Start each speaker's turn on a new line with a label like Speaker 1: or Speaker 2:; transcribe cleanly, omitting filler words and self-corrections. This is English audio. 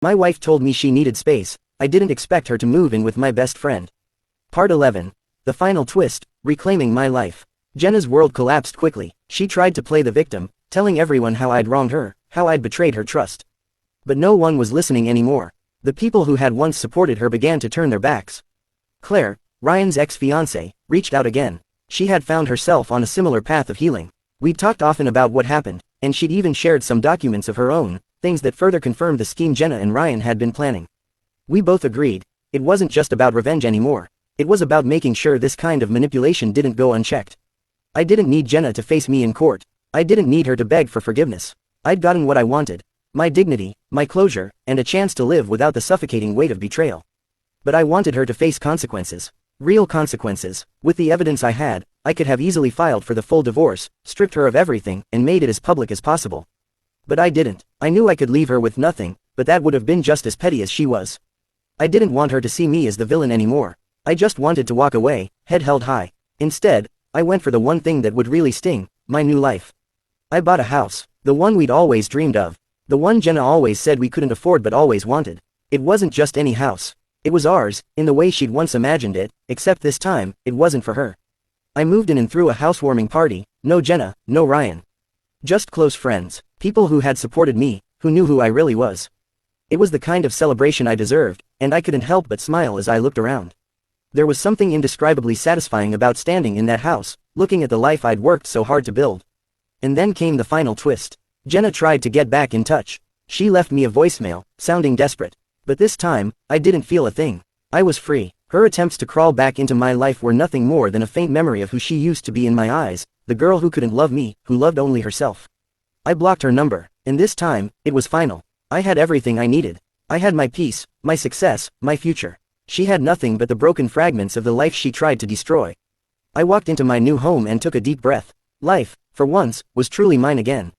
Speaker 1: My wife told me she needed space. I didn't expect her to move in with my best friend. Part 11. The final twist, reclaiming my life. Jenna's world collapsed quickly. She tried to play the victim, telling everyone how I'd wronged her, how I'd betrayed her trust. But no one was listening anymore. The people who had once supported her began to turn their backs. Claire, Ryan's ex-fiancée, reached out again. She had found herself on a similar path of healing. We'd talked often about what happened, and she'd even shared some documents of her own, things that further confirmed the scheme Jenna and Ryan had been planning. We both agreed, it wasn't just about revenge anymore. It was about making sure this kind of manipulation didn't go unchecked. I didn't need Jenna to face me in court. I didn't need her to beg for forgiveness. I'd gotten what I wanted. My dignity, my closure, and a chance to live without the suffocating weight of betrayal. But I wanted her to face consequences. Real consequences. With the evidence I had, I could have easily filed for the full divorce, stripped her of everything, and made it as public as possible. But I didn't. I knew I could leave her with nothing, but that would have been just as petty as she was. I didn't want her to see me as the villain anymore. I just wanted to walk away, head held high. Instead, I went for the one thing that would really sting, my new life. I bought a house, the one we'd always dreamed of. The one Jenna always said we couldn't afford but always wanted. It wasn't just any house. It was ours, in the way she'd once imagined it, except this time, it wasn't for her. I moved in and threw a housewarming party, no Jenna, no Ryan. Just close friends, people who had supported me, who knew who I really was. It was the kind of celebration I deserved, and I couldn't help but smile as I looked around. There was something indescribably satisfying about standing in that house, looking at the life I'd worked so hard to build. And then came the final twist. Jenna tried to get back in touch. She left me a voicemail, sounding desperate. But this time, I didn't feel a thing. I was free. Her attempts to crawl back into my life were nothing more than a faint memory of who she used to be in my eyes, the girl who couldn't love me, who loved only herself. I blocked her number, and this time, it was final. I had everything I needed. I had my peace, my success, my future. She had nothing but the broken fragments of the life she tried to destroy. I walked into my new home and took a deep breath. Life, for once, was truly mine again.